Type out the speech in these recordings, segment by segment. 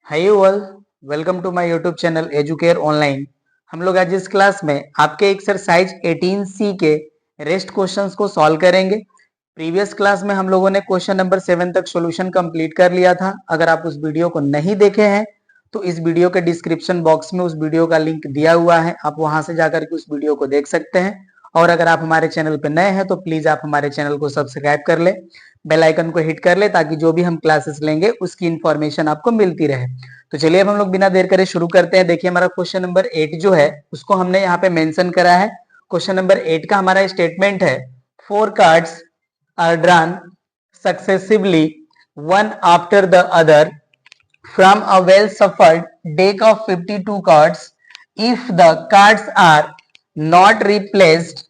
Hi all, welcome to my YouTube channel Educare online. हम लोग आज इस क्लास में आपके एक्सरसाइज 18C के रेस्ट क्वेश्चंस को सॉल्व करेंगे। प्रीवियस क्लास में हम लोगों ने क्वेश्चन नंबर 7 तक सॉल्यूशन कंप्लीट कर लिया था। अगर आप उस वीडियो को नहीं देखे हैं तो इस वीडियो के डिस्क्रिप्शन बॉक्स में उस वीडियो का लिंक दिया हुआ है, आप वहां से जाकर के उस वीडियो को देख सकते हैं। और अगर आप हमारे चैनल पर नए हैं तो प्लीज आप हमारे चैनल को सब्सक्राइब कर ले, बेल आइकन को हिट कर ले, ताकि जो भी हम क्लासेस लेंगे उसकी इंफॉर्मेशन आपको मिलती रहे। तो चलिए अब हम लोग बिना देर करे शुरू करते हैं। देखिए हमारा क्वेश्चन नंबर 8 जो है उसको हमने यहाँ पे मेंशन करा है। क्वेश्चन नंबर 8 का हमारा स्टेटमेंट है, 4 cards are drawn successively one after the other from a well shuffled deck of 52 cards. If the cards are not replaced,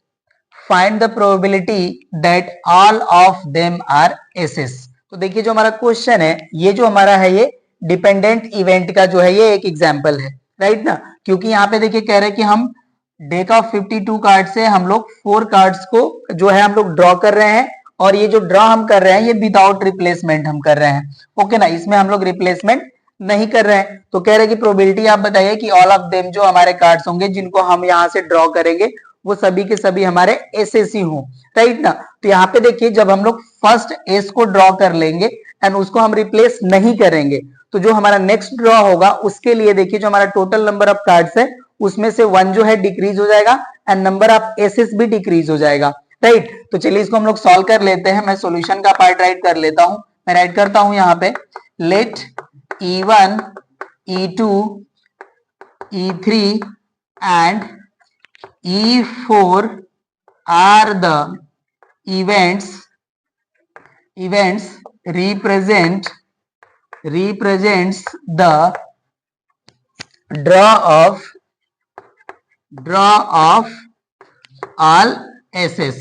find the probability that all of them are aces. तो देखिए जो हमारा question है, ये जो हमारा है ये डिपेंडेंट इवेंट का जो है ये एक एग्जाम्पल है, राइट ना। क्योंकि यहाँ पे देखिए कह रहे हैं कि हम डेक ऑफ 52 कार्ड से हम लोग 4 कार्ड्स को जो है हम लोग ड्रॉ कर रहे हैं, और ये जो ड्रॉ हम कर रहे हैं ये विदाउट रिप्लेसमेंट हम कर रहे हैं, ओके ना। इसमें हम लोग रिप्लेसमेंट नहीं कर रहे हैं। तो कह रहे हैं कि प्रोबेबिलिटी आप बताइए कि ऑल ऑफ देम जो हमारे कार्ड्स होंगे जिनको हम यहाँ से ड्रॉ करेंगे वो सभी के सभी हमारे एसएससी हो, राइट ना। तो यहाँ पे देखिए जब हम लोग फर्स्ट एस को ड्रॉ कर लेंगे एंड उसको हम रिप्लेस नहीं करेंगे, तो जो हमारा नेक्स्ट ड्रॉ होगा उसके लिए देखिए जो हमारा टोटल नंबर ऑफ कार्ड्स है उसमें से 1 जो है डिक्रीज हो जाएगा एंड नंबर ऑफ एसेस भी डिक्रीज हो जाएगा, राइट। तो चलिए इसको हम लोग सॉल्व कर लेते हैं। मैं सॉल्यूशन का पार्ट राइट कर लेता हूं। मैं राइट करता हूं यहाँ पे, late E1, E2, E3 and E4 are the events represents the draw of all aces,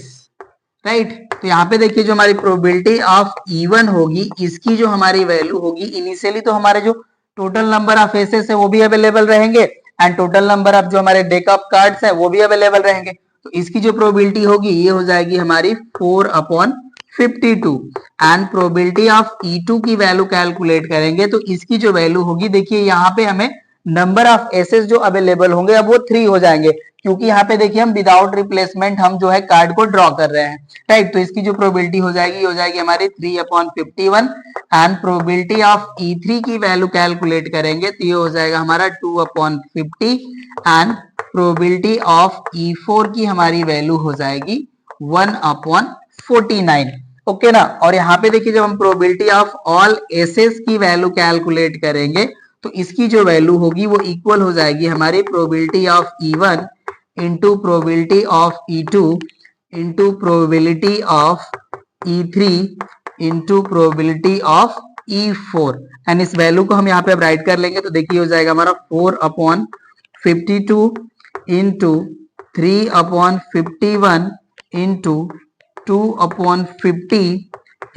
right. तो यहाँ पे देखिए जो हमारी प्रोबेबिलिटी ऑफ E1 होगी, इसकी जो हमारी वैल्यू होगी, इनिशियली तो हमारे जो टोटल नंबर ऑफ एसेस है वो भी अवेलेबल रहेंगे एंड टोटल नंबर ऑफ जो हमारे डेक ऑफ कार्ड्स है वो भी अवेलेबल रहेंगे। तो इसकी जो प्रोबेबिलिटी होगी ये हो जाएगी हमारी 4/52 एंड प्रोबेबिलिटी ऑफ E2 की वैल्यू कैलकुलेट करेंगे तो इसकी जो वैल्यू होगी, देखिए यहाँ पे हमें नंबर ऑफ एसेस जो अवेलेबल होंगे अब वो 3 हो जाएंगे, क्योंकि यहाँ पे देखिए हम विदाउट रिप्लेसमेंट हम जो है कार्ड को ड्रॉ कर रहे हैं, राइट। तो इसकी जो प्रोबेबिलिटी हो जाएगी हमारी 3/51 एंड प्रोबेबिलिटी ऑफ E3 की वैल्यू कैलकुलेट करेंगे तो ये हो जाएगा हमारा 2/50 एंड प्रोबेबिलिटी ऑफ E4 की हमारी वैल्यू हो जाएगी 1/49, ओके ना। और यहाँ पे देखिए जब हम प्रोबेबिलिटी ऑफ ऑल एसेस की वैल्यू कैलकुलेट करेंगे तो इसकी जो वैल्यू होगी वो इक्वल हो जाएगी हमारी probability of E1 into probability of E2 into probability of E3 into probability of E4 and इस वैल्यू को हम यहाँ पे अब राइट कर लेंगे तो देखिए हो जाएगा हमारा 4/52 इंटू 3/51 इंटू 2/50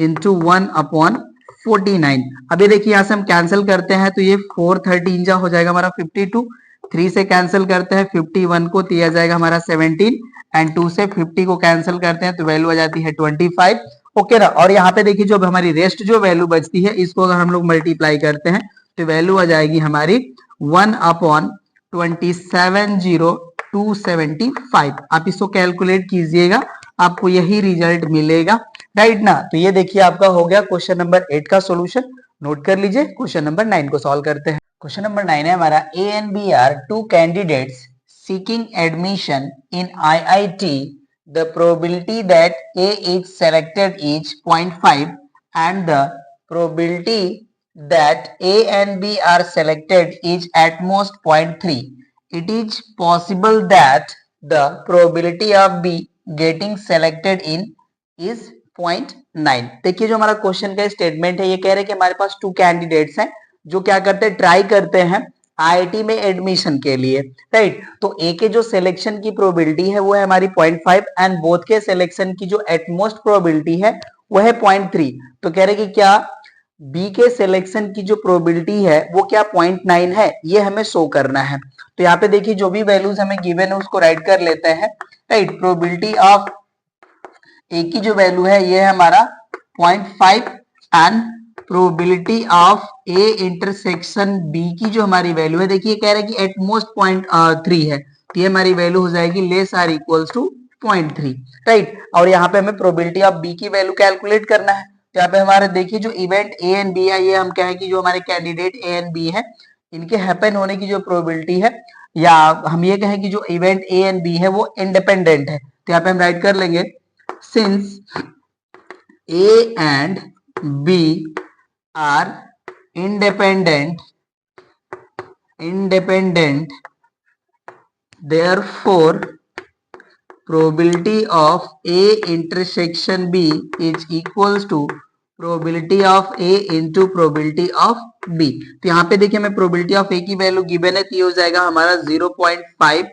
इंटू 1/49। अभी देखिए यहाँ से हम कैंसिल करते हैं तो ये 4/13 जा हो जाएगा हमारा 52, 3 से कैंसिल करते हैं 51 को तो आ जाएगा हमारा 17 एंड 2 से 50 को कैंसिल करते हैं तो वैल्यू आ जाती है 25, ओके ना। और यहाँ पे देखिए जो हमारी रेस्ट जो वैल्यू बचती है इसको अगर हम लोग मल्टीप्लाई करते हैं तो वैल्यू आ जाएगी हमारी 1/270275। आप इसको कैलकुलेट कीजिएगा, आपको यही रिजल्ट मिलेगा, राइट ना। तो ये देखिए आपका हो गया क्वेश्चन नंबर 8 का सॉल्यूशन। नोट कर लीजिए, क्वेश्चन नंबर 9 को सॉल्व करते हैं। क्वेश्चन नंबर 9 है हमारा, A and B are two candidates seeking admission in IIT, the probability that A is selected is 0.5 and the probability that A and B are selected is at most 0.3. It is possible that the probability of B getting selected in is 0.9. देखिए जो हमारा question का statement है ये कह रहे हैं कि हमारे पास 2 कैंडिडेट्स हैं जो क्या करते हैं, ट्राई करते हैं आईआईटी में एडमिशन के लिए, राइट। तो ए के जो सिलेक्शन की प्रोबेबिलिटी है वो है हमारी 0.5 एंड बोथ के सिलेक्शन की जो एटमोस्ट प्रोबेबिलिटी है वो है 0.3। तो कह रहे कि क्या बी के सिलेक्शन की जो प्रोबेबिलिटी है वो क्या 0.9 है, ये हमें शो करना है। तो यहाँ पे देखिए जो भी वैल्यूज हमें गिवन है उसको राइट कर लेते हैं, राइट। प्रोबेबिलिटी ऑफ ए की जो वैल्यू है ये है हमारा 0.5 and probability of A intersection B की जो हमारी वैल्यू है, देखिए कह रहा है कि एट मोस्ट 0.3 है, तो ये हमारी वैल्यू हो जाएगी less or equals to 0.3, right. और यहाँ पे हमें प्रोबेबिलिटी ऑफ बी की वैल्यू कैलकुलेट करना है। तो यहाँ पे हमारे देखिए जो इवेंट ए एंड बी है, ये हम कहें कि जो हमारे कैंडिडेट ए एंड बी है, इनके हैपन होने की जो प्रोबेबिलिटी है, या हम ये कहें कि जो इवेंट ए एंड बी है वो इंडिपेंडेंट है। तो यहाँ पे हम राइट कर लेंगे since A and B are independent therefore probability of A intersection B is equals to probability of A into probability of B। तो यहाँ पे देखिए हमें probability of A की वैल्यू गिवन है, तो ये हो जाएगा हमारा 0.5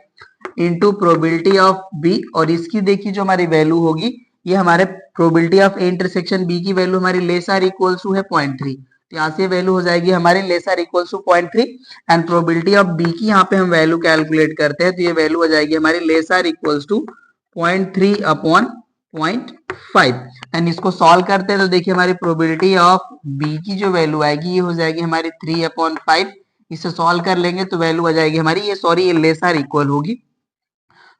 इंटू प्रोबेबिलिटी ऑफ बी, और इसकी देखिए जो हमारी वैल्यू होगी, ये हमारे probability of A intersection B की वैल्यू हमारी लेस आर इक्वल्स टू है 0.3, तो यहाँ से वैल्यू हो जाएगी हमारी less or equals to 0.3 and probability of B की यहाँ पे हम वैल्यू कैलकुलेट करते हैं, तो ये वैल्यू हो जाएगी हमारी less or equals to 0.3 upon 0.5 and इसको सॉल्व करते हैं तो देखिए हमारी प्रोबेबिलिटी ऑफ बी की जो वैल्यू आएगी ये हो जाएगी हमारी 3 अपॉन 5, इसे सॉल्व कर लेंगे तो वैल्यू आ जाएगी हमारी, ये सॉरी ये लेस आर इक्वल होगी,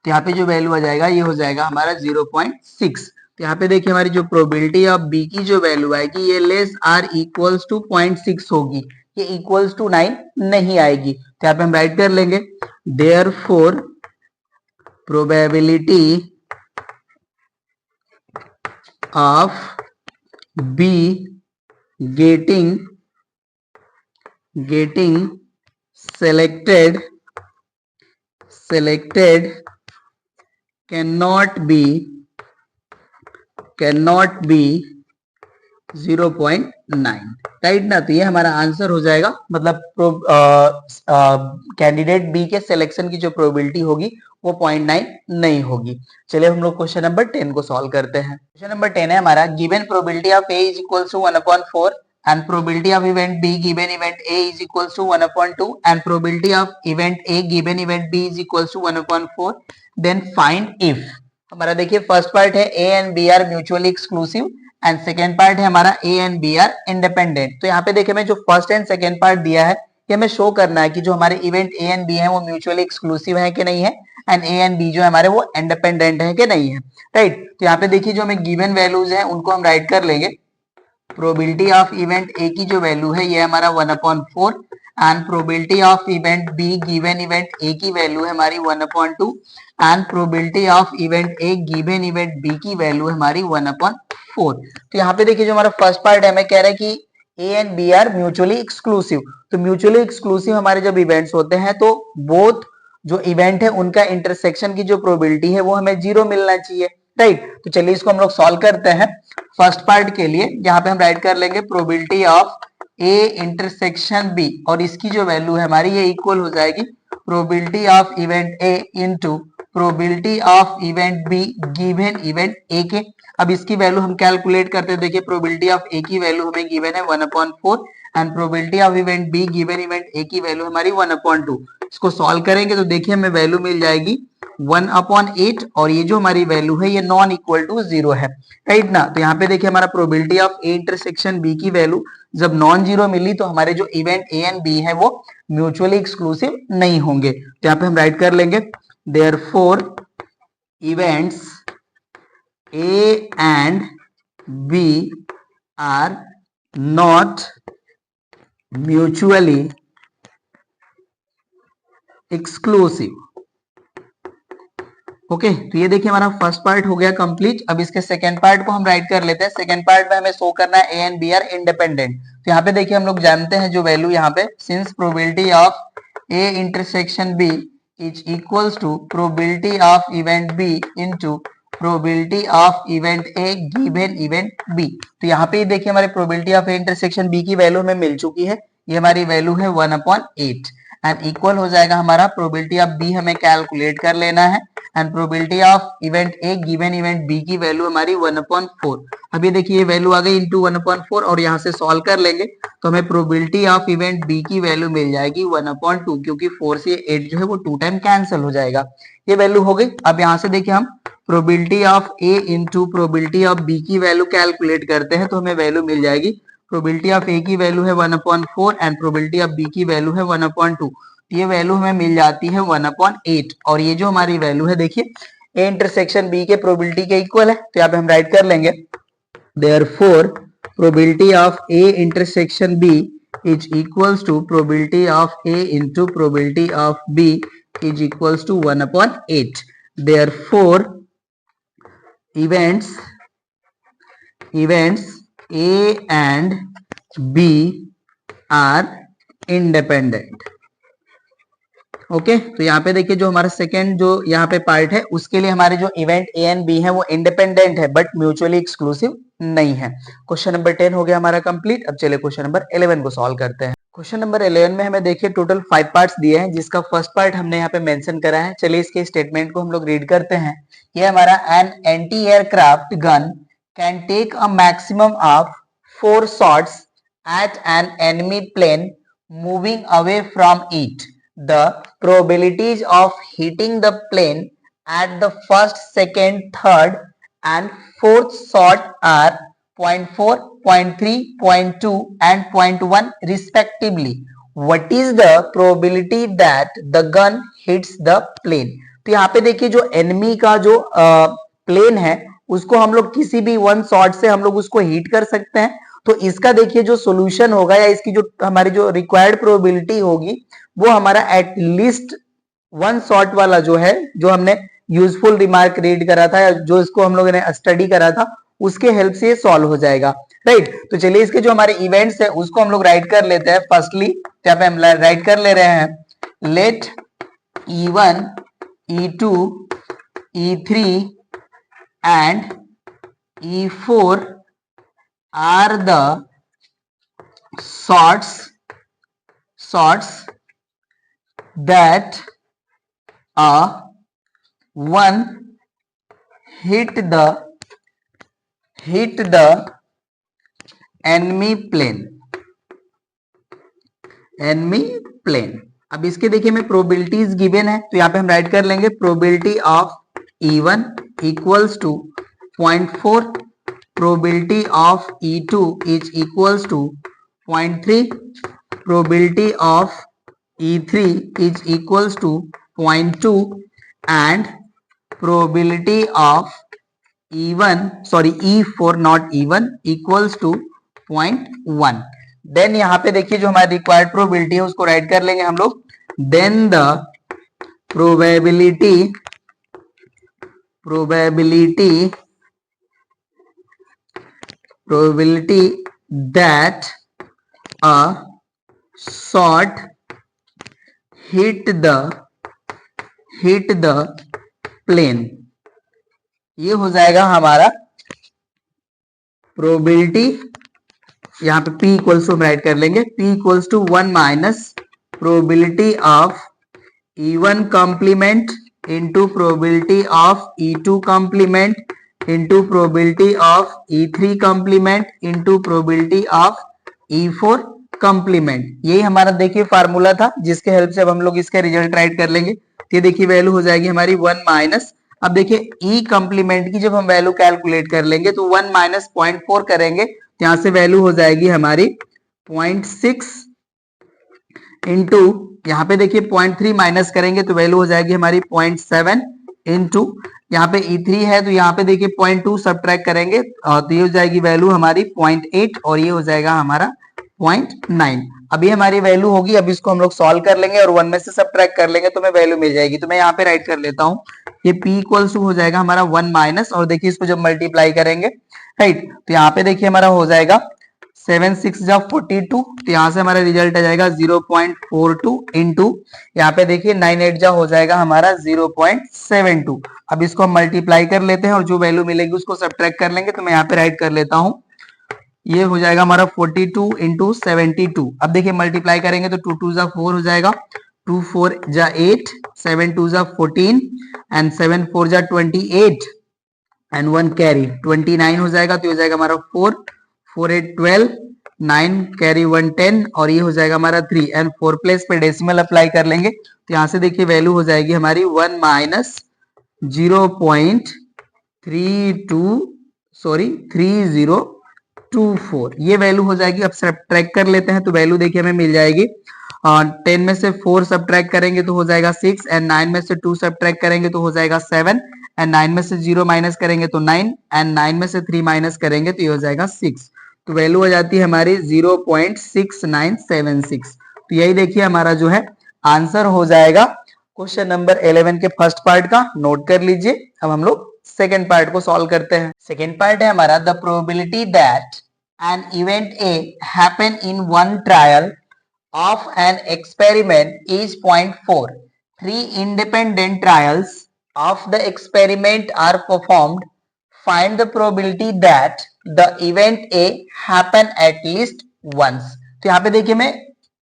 तो यहाँ पे जो वैल्यू आ जाएगा ये हो जाएगा हमारा 0.6। तो यहाँ पे देखिए हमारी जो प्रोबेबिलिटी ऑफ बी की जो वैल्यू आएगी ये लेस आर इक्वल्स टू 0.6 होगी, ये इक्वल्स टू 9 नहीं आएगी। तो यहाँ पे हम राइट कर लेंगे therefore probability of B getting selected cannot be 0.9, right ना। तो ये हमारा आंसर हो जाएगा, मतलब कैंडिडेट बी के सिलेक्शन की जो प्रोबेबिलिटी होगी वो 0.9 नहीं होगी। चलिए हम लोग क्वेश्चन नंबर 10 को सॉल्व करते हैं। क्वेश्चन नंबर 10 है हमारा, given probability of A is equal to 1/4 and probability of event B given event A is equals to 1/2 and probability of event A given event B is equals to 1/4, then find if। हमारा देखिए first part है A and B are mutually exclusive and second part है हमारा A and B are independent। तो यहाँ पे देखिए मैं जो फर्स्ट एंड सेकेंड पार्ट दिया है ये हमें शो करना है कि जो हमारे इवेंट A and B है वो म्यूचुअली एक्सक्लूसिव है कि नहीं है, एंड A and B जो है हमारे वो इंडिपेंडेंट है कि नहीं है, राइट। तो यहाँ पे देखिए जो हमें गिवन वैल्यूज है उनको हम राइट कर लेंगे। प्रोबेबिलिटी ऑफ इवेंट ए की जो वैल्यू है ये हमारा 1/4 and probability of event B given event A की वैल्यू है हमारी 1/2 and probability of event A given event B की वैल्यू है हमारी 1/4। तो यहाँ पे देखिए जो हमारा फर्स्ट पार्ट है हमें कह रहा है कि A and B are mutually exclusive. तो म्यूचुअली एक्सक्लूसिव हमारे जब इवेंट्स होते हैं तो बोथ जो इवेंट है उनका इंटरसेक्शन की जो प्रोबेबिलिटी है वो हमें 0 मिलना चाहिए, राइट। तो चलिए इसको हम लोग सॉल्व करते हैं। फर्स्ट पार्ट के लिए यहाँ पे हम राइट कर लेंगे probability of A intersection B, और इसकी जो वैल्यू है हमारी ये इक्वल हो जाएगी probability of event A into probability of event B given event ए के। अब इसकी वैल्यू हम कैलकुलेट करते हैं, देखिए प्रोबेबिलिटी ऑफ ए की वैल्यू हमें गिवन है 1/4 and probability of event B given event A की वैल्यू हमारी 1/2। इसको सॉल्व करेंगे तो देखिए हमें वैल्यू मिल जाएगी 1/8 और ये जो हमारी वैल्यू है ये नॉन इक्वल टू 0 है, राइट ना। तो यहाँ पे देखिए हमारा probability of A intersection B की वैल्यू जब नॉन जीरो मिली तो हमारे जो इवेंट ए एंड बी है वो म्यूचुअली एक्सक्लूसिव नहीं होंगे। तो यहाँ पे हम राइट कर लेंगे therefore events A and B are not mutually exclusive. Okay तो ये देखिए हमारा फर्स्ट पार्ट हो गया कंप्लीट। अब इसके सेकंड पार्ट को हम राइट कर लेते हैं। सेकंड पार्ट में हमें शो करना है A and B are independent. तो यहाँ पे देखिए हम लोग जानते हैं जो वैल्यू यहाँ पे, since probability of A intersection B is equals to probability of event B into probability of event A given event B. तो यहाँ पे देखिए हमारी probability of A intersection B की वैल्यू हमें मिल चुकी है, ये हमारी वैल्यू है 1/8 एंड इक्वल हो जाएगा हमारा प्रोबेबिलिटी ऑफ बी हमें कैलकुलेट कर लेना है and probability of event A given event B की वैल्यू हमारी 1/4। अब ये देखिए ये वैल्यू आ गई इंटू 1/4 और यहाँ से सॉल्व कर लेंगे तो हमें प्रोबेबिलिटी ऑफ इवेंट बी की वैल्यू मिल जाएगी 1/2, क्योंकि 4 से 8 जो है वो 2 टाइम कैंसिल हो जाएगा, ये वैल्यू हो गई। अब यहाँ से देखिए हम probability of A into probability of B की वैल्यू कैलकुलेट करते हैं तो हमें वैल्यू मिल जाएगी प्रोबेबिलिटी ऑफ ए की वैल्यू है 1/4 एंड प्रोबेबिलिटी ऑफ बी की वैल्यू है 1/2। ये वैल्यू हमें मिल जाती है 1/8 और ये जो हमारी वैल्यू है देखिए ए इंटरसेक्शन बी के प्रोबेबिलिटी के इक्वल है, तो यहाँ पे हम राइट कर लेंगे therefore probability of a intersection b is equals to probability of a into probability of b is equals to 1/8. Therefore events a and b are independent. Okay तो यहाँ पे देखिए जो हमारा सेकेंड जो यहाँ पे पार्ट है उसके लिए हमारे जो इवेंट ए एंड बी है वो इंडिपेंडेंट है बट म्यूचुअली एक्सक्लूसिव नहीं है। क्वेश्चन नंबर 10 हो गया हमारा कंप्लीट। अब चलिए क्वेश्चन नंबर 11 को सॉल्व करते हैं। क्वेश्चन नंबर 11 में हमें देखिए टोटल 5 पार्ट्स दिए हैं जिसका फर्स्ट पार्ट हमने यहाँ पे मेंशन करा है। चलिए इसके स्टेटमेंट को हम लोग रीड करते हैं। ये हमारा an anti aircraft gun can take a maximum of 4 shots at an enemy plane moving away from it. The probabilities of hitting the plane at the first, second, third and fourth shot are 0.4, 0.3, 0.2 and 0.1 respectively. What is the probability that the gun hits the plane? तो यहाँ पे देखिए जो enemy का जो plane है उसको हम लोग किसी भी वन शॉट से हम लोग उसको हिट कर सकते हैं। तो इसका देखिए जो सॉल्यूशन होगा या इसकी जो हमारी जो रिक्वायर्ड प्रोबेबिलिटी होगी वो हमारा एटलीस्ट वन शॉट वाला जो है जो हमने यूजफुल रिमार्क रीड करा था या जो इसको हम लोगों ने स्टडी करा था उसके हेल्प से सॉल्व हो जाएगा, राइट। तो चलिए इसके जो हमारे इवेंट्स है उसको हम लोग राइट कर लेते हैं। फर्स्टली यहाँ पे हम राइट कर ले रहे हैं let E1, E2, E3 and E4 are the shots that one hit the enemy plane। अब इसके देखिए में प्रोबेबिलिटीज गिवन है तो यहाँ पे हम राइट कर लेंगे probability of E1 equals to 0.4, probability of E2 is equals to 0.3, probability of E3 is equals to 0.2 and probability of E4 not E1 equals to 0.1। Then यहाँ पे देखिए जो हमारी रिक्वायर्ड प्रोबेबिलिटी है उसको राइट कर लेंगे हम लोग। Then the probability that a shot hit the plane, ये हो जाएगा हमारा प्रोबेबिलिटी। यहाँ पे P इक्वल्स टू हम राइट कर लेंगे P equals to 1 minus probability of E1 complement into probability of E2 complement into probability of E3 complement into probability of E4 complement. यही हमारा देखिए फार्मूला था जिसके हेल्प से अब हम लोग इसका रिजल्ट राइट कर लेंगे। तो ये देखिए वैल्यू हो जाएगी हमारी 1 माइनस, अब देखिए E कॉम्प्लीमेंट की जब हम वैल्यू कैलकुलेट कर लेंगे तो 1 माइनस 0.4 करेंगे तो यहाँ से वैल्यू हो जाएगी हमारी 0.6 इंटू यहाँ पे देखिए 0.3 माइनस करेंगे तो वैल्यू हो जाएगी हमारी 0.7 इंटू यहाँ पे E3 है तो यहाँ पे देखिए 0.2 सब्ट्रैक्ट करेंगे तो ये हो जाएगी वैल्यू हमारी 0.8 और ये हो जाएगा हमारा 0.9। अभी हमारी वैल्यू होगी, अब इसको हम लोग सॉल्व कर लेंगे और 1 में से सब्ट्रैक्ट कर लेंगे तो हमें वैल्यू मिल जाएगी। तो मैं यहाँ पे राइट कर लेता हूँ ये P इक्वल्स टू हो जाएगा हमारा 1 माइनस और देखिए इसको जब मल्टीप्लाई करेंगे राइट तो यहाँ पे देखिए हमारा हो जाएगा 7 6 जा 42 तो यहाँ से हमारा रिजल्ट आ जाएगा 0.42 इंटू यहाँ पे देखिए 9 8 जा हो जाएगा हमारा 0.72। अब इसको हम मल्टीप्लाई कर लेते हैं और जो वैल्यू मिलेगी उसको सब्ट्रैक्ट कर लेंगे तो मैं यहाँ पे राइट कर लेता हूँ ये हो जाएगा हमारा 42 इंटू 72। अब देखिए मल्टीप्लाई करेंगे तो 2 2 जा 4 हो जाएगा, 2 4 जा 8, 7 2 जा 14 एंड 7 4 जा 28 एंड 1 कैरी 29 हो जाएगा। तो हो जाएगा हमारा 4 4 8 12 9 कैरी 1 10 और ये हो जाएगा हमारा 3 एंड 4 प्लेस पे डेसिमल अप्लाई कर लेंगे तो यहाँ से देखिए वैल्यू हो जाएगी हमारी 1 माइनस 0.30 0.24 ये वैल्यू हो जाएगी। अब सब्ट्रैक्ट कर लेते हैं तो वैल्यू देखिए हमें मिल जाएगी। 10 में से 4 सब्ट्रैक्ट करेंगे तो हो जाएगा 6 एंड 9 में से 2 सब्ट्रैक्ट करेंगे तो हो जाएगा 7 एंड 9 में से 0 माइनस करेंगे तो 9 एंड 9 में से 3 माइनस करेंगे तो ये हो जाएगा 6। तो वैल्यू हो जाती है हमारी 0.6976। तो यही देखिए हमारा जो है आंसर हो जाएगा क्वेश्चन नंबर 11 के फर्स्ट पार्ट का। नोट कर लीजिए। अब हम लोग सेकेंड पार्ट को सॉल्व करते हैं। सेकेंड पार्ट है हमारा the probability that an event A happen in one trial of an experiment is 0.4. 3 independent trials of the experiment are performed. Find the probability that the event A happen at least once. तो यहाँ पे देखिए मैं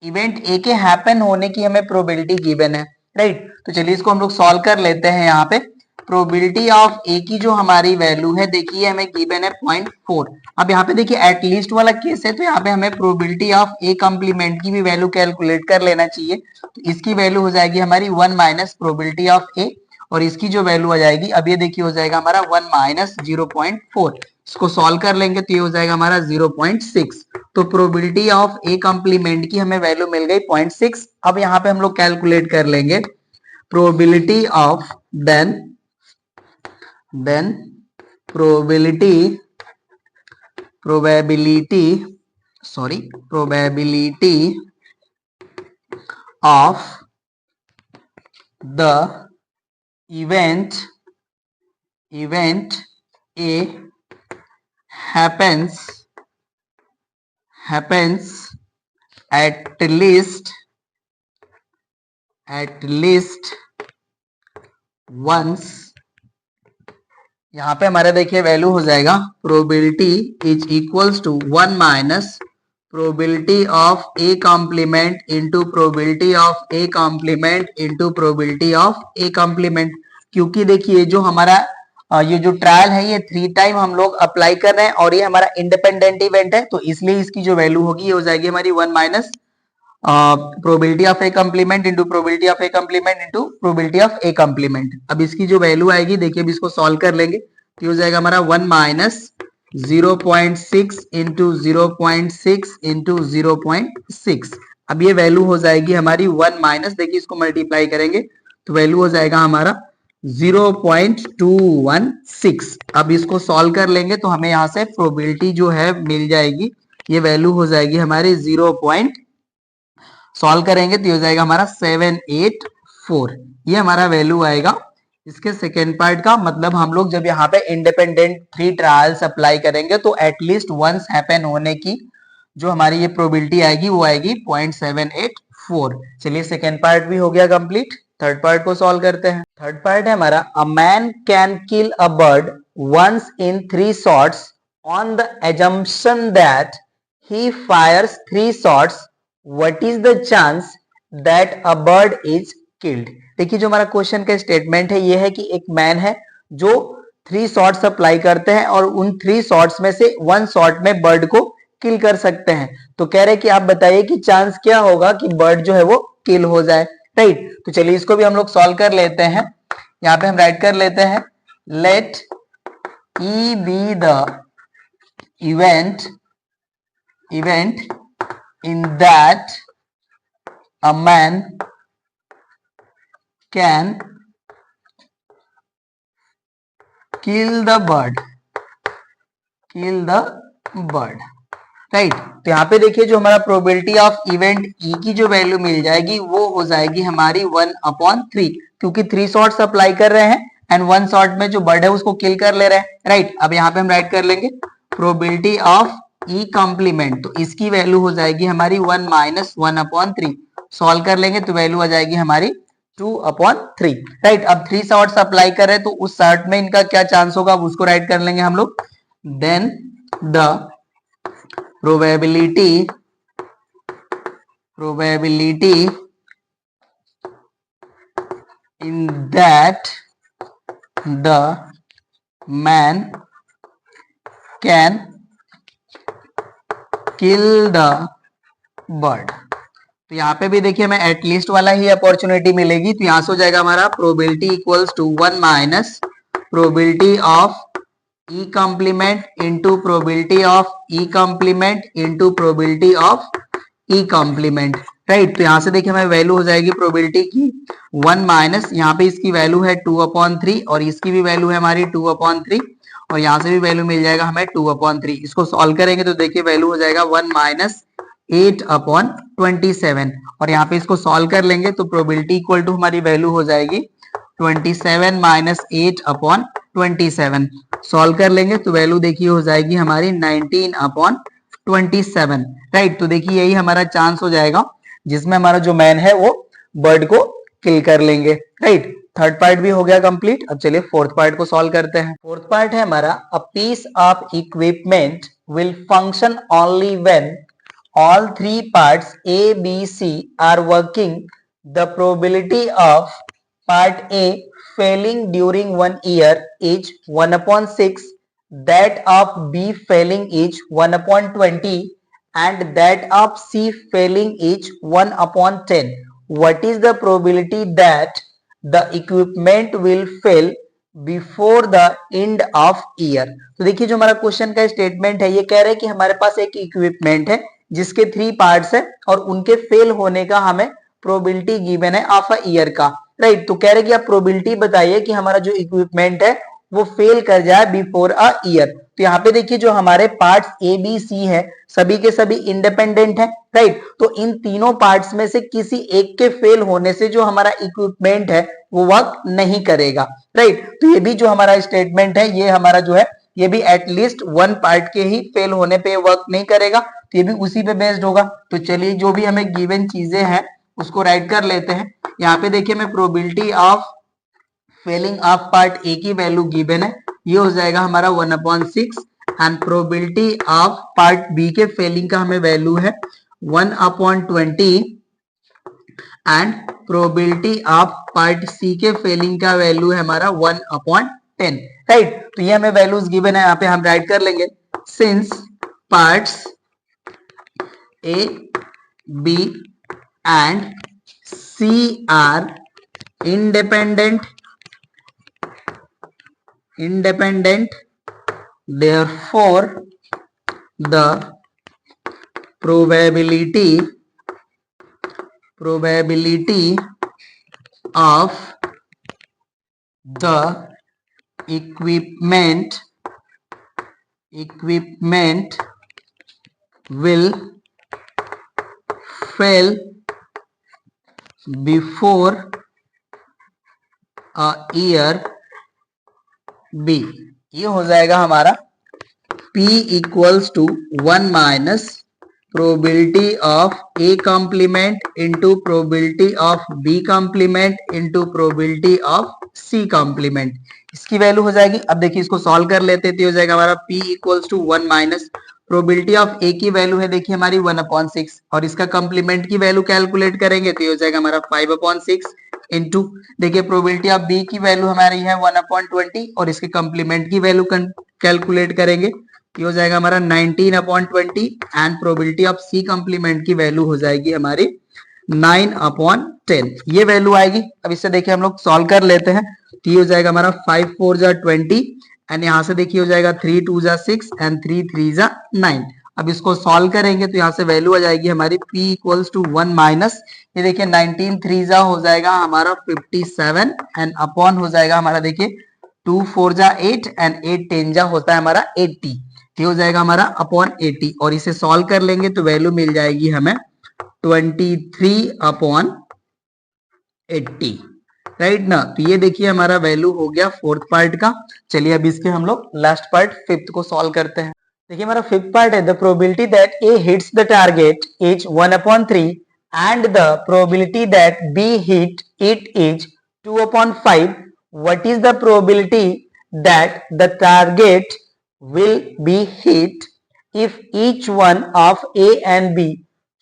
event A के happen होने की हमें probability given है, राइट। तो चलिए इसको हम लोग सॉल्व कर लेते हैं। यहाँ पे प्रोबेबिलिटी ऑफ ए की जो हमारी वैल्यू है देखिए हमें गिवन है 0.4। अब यहाँ पे देखिए एटलीस्ट वाला केस है तो यहाँ पे हमें प्रोबेबिलिटी ऑफ ए कॉम्प्लीमेंट की भी वैल्यू कैलकुलेट कर लेना चाहिए। तो इसकी वैल्यू हो जाएगी हमारी 1 माइनस प्रोबेबिलिटी ऑफ ए और इसकी जो वैल्यू आ जाएगी अब ये देखिए हो जाएगा हमारा 1 माइनस 0.4। इसको सॉल्व कर लेंगे तो ये हो जाएगा हमारा 0.6। तो प्रोबेबिलिटी ऑफ ए कॉम्प्लीमेंट की हमें वैल्यू मिल गई 0.6। अब यहाँ पे हम लोग कैलकुलेट कर लेंगे probability of then probability of the event A happens at least once। यहाँ पे हमारा देखिए वैल्यू हो जाएगा probability is equals to 1 minus probability of A complement into probability of A complement into probability of A complement. क्योंकि देखिए जो हमारा ये जो ट्रायल है ये 3 टाइम हम लोग अप्लाई कर रहे हैं और ये हमारा इंडिपेंडेंट इवेंट है तो इसलिए इसकी जो वैल्यू होगी ये हो जाएगी हमारी 1 minus probability of A complement into probability of A complement into probability of A complement. अब इसकी जो वैल्यू आएगी देखिए अब इसको सॉल्व कर लेंगे तो हो जाएगा हमारा 1 माइनस 0.6 इंटू 0.6 इंटू 0.6। अब ये वैल्यू हो जाएगी हमारी 1 माइनस देखिए इसको मल्टीप्लाई करेंगे तो वैल्यू हो जाएगा हमारा 0.216। अब इसको सॉल्व कर लेंगे तो हमें यहाँ से प्रोबेबिलिटी जो है मिल जाएगी। ये वैल्यू हो जाएगी हमारी सॉल्व करेंगे तो हो जाएगा हमारा 784। ये हमारा वैल्यू आएगा इसके सेकेंड पार्ट का। मतलब हम लोग जब यहाँ पे इंडिपेंडेंट 3 ट्रायल्स अप्लाई करेंगे तो एटलीस्ट वंस हैपन होने की जो हमारी ये प्रोबेबिलिटी आएगी वो आएगी 0.784। चलिए सेकेंड पार्ट भी हो गया कंप्लीट। थर्ड पार्ट को सॉल्व करते हैं। थर्ड पार्ट है हमारा a man can kill a bird once in 3 shots on the assumption that he fires 3 shots. What is the chance that a bird is killed? देखिए जो हमारा question का statement है ये है कि एक मैन है जो 3 शॉट्स अप्लाई करते हैं और उन 3 शॉट्स में से 1 शॉट में बर्ड को किल कर सकते हैं। तो कह रहे कि आप बताइए कि चांस क्या होगा कि बर्ड जो है वो किल हो जाए, राइट। तो चलिए इसको भी हम लोग सॉल्व कर लेते हैं। यहाँ पे हम राइट कर लेते हैं let E be the event in that a man can kill the bird, right. तो यहाँ पे देखिए जो हमारा प्रोबेबिलिटी ऑफ इवेंट ई की जो वैल्यू मिल जाएगी वो हो जाएगी हमारी 1/3 क्योंकि 3 शॉट्स अप्लाई कर रहे हैं एंड 1 शॉट में जो बर्ड है उसको किल कर ले रहे हैं, राइट। अब यहाँ पे हम राइट कर लेंगे प्रोबेबिलिटी ऑफ ई कॉम्प्लीमेंट। तो इसकी वैल्यू हो जाएगी हमारी 1 माइनस 1/3। सॉल्व कर लेंगे तो वैल्यू आ जाएगी हमारी 2/3, राइट। अब 3 शॉट्स अप्लाई कर रहे हैं तो उस शॉट में इनका क्या चांस होगा अब उसको राइट कर लेंगे हम लोग। Then the probability in that the man can kill the bird। तो यहाँ पे भी देखिए हमें एटलीस्ट वाला ही अपॉर्चुनिटी मिलेगी। तो यहाँ से हो जाएगा हमारा probability equals to 1 minus probability of E complement into probability of E complement into probability of E complement, right. तो यहां से देखिए हमें वैल्यू हो जाएगी प्रोबेबिलिटी की 1 माइनस, यहाँ पे इसकी वैल्यू है 2/3 और इसकी भी वैल्यू है हमारी 2/3 और यहाँ से भी वैल्यू मिल जाएगा हमें 2/3। इसको सॉल्व करेंगे तो देखिए वैल्यू हो जाएगा 1 माइनस 8/27 और यहाँ पे इसको सॉल्व कर लेंगे तो प्रोबेबिलिटी इक्वल टू हमारी वैल्यू हो जाएगी 27 माइनस 8/27। सॉल्व कर लेंगे तो वैल्यू देखिए हो जाएगी हमारी 19/27, राइट। तो देखिए यही हमारा चांस हो जाएगा जिसमें हमारा जो मैन है वो बर्ड को किल कर लेंगे, राइट। थर्ड पार्ट भी हो गया कंप्लीट। अब चलिए फोर्थ पार्ट को सॉल्व करते हैं। फोर्थ पार्ट है हमारा a piece of equipment will function only when all three parts A, B, C are working. The probability of part A failing during 1 year is 1/6, that of B failing is 1/20 and that of C failing is 1/10. What is the probability that the equipment will fail before the end of year? तो देखिए जो हमारा question का statement है ये कह रहा है कि हमारे पास एक इक्विपमेंट है जिसके 3 पार्ट्स है और उनके फेल होने का हमें प्रोबेबिलिटी गिवन है ऑफ अ ईयर का, राइट। तो कह रहे हैं कि आप प्रोबेबिलिटी बताइए कि हमारा जो इक्विपमेंट है वो फेल कर जाए बिफोर अ ईयर। तो यहाँ पे देखिए जो हमारे पार्ट्स ए बी सी है सभी के सभी इंडिपेंडेंट है, राइट। तो इन तीनों पार्ट्स में से किसी एक के फेल होने से जो हमारा इक्विपमेंट है वो वर्क नहीं करेगा, राइट। तो ये भी जो हमारा स्टेटमेंट है ये हमारा जो है ये भी एटलीस्ट वन पार्ट के ही फेल होने पे वर्क नहीं करेगा, तो ये भी उसी पे बेस्ड होगा। तो चलिए जो भी हमें गिवन चीजें हैं उसको राइट कर लेते हैं। यहाँ पे देखिए मैं probability of failing of part A की वैल्यू गिवन है, ये हो जाएगा हमारा 1/6 and probability of part B के फेलिंग का हमें वैल्यू है 1/20 and probability of part C के फेलिंग का वैल्यू है हमारा 1/10, राइट। तो ये हमें वैल्यूज गिवन है, यहाँ पे हम राइट कर लेंगे since parts A B and C are independent, therefore the probability of the equipment will fail before a year B। ये हो जाएगा हमारा P equals to 1 minus probability of A complement into probability of B complement into probability of C complement. इसकी value हो जाएगी, अब देखिए इसको सॉल्व कर लेते हैं तो हो जाएगा हमारा P equals to 1 minus probability of A की वैल्यू है देखिए हमारी 1/6 और इसका कॉम्प्लीमेंट की वैल्यू कैलकुलेट करेंगे तो ये हो जाएगा हमारा 5/6 इंटू देखिए प्रोबेबिलिटी ऑफ बी की वैल्यू हमारी है 1/20 और इसके कॉम्प्लीमेंट की वैल्यू कैलकुलेट करेंगे ये हो जाएगा हमारा 19/20 and probability of C complement की वैल्यू हो जाएगी हमारी 9/10, ये वैल्यू आएगी। अब इससे देखिए हम लोग सॉल्व कर लेते हैं तो ये हो जाएगा हमारा 5 4 जा 20 एंड यहाँ से देखिए हो जाएगा 3 2 जा 6 एंड 3 3 जा 9। अब इसको सॉल्व करेंगे तो यहाँ से वैल्यू आ जाएगी हमारी P इक्वल्स टू 1 माइनस ये देखिए 19 3 जा हो जाएगा हमारा 57 एंड अपॉन हो जाएगा हमारा देखिए 2 4 जा 8 एंड 8 10 जा होता है हमारा 80, ये हो जाएगा हमारा अपॉन 80 और इसे सॉल्व कर लेंगे तो वैल्यू मिल जाएगी हमें 23/80, राइट ना। तो ये देखिए हमारा वैल्यू हो गया फोर्थ पार्ट का। चलिए अब इसके हम लोग लास्ट पार्ट फिफ्थ को सॉल्व करते हैं। देखिए हमारा फिफ्थ पार्ट है the probability that A hits the target is 1/3 and the probability that be hit it is 2/5। What is the probability that the target will be hit if each one of A and B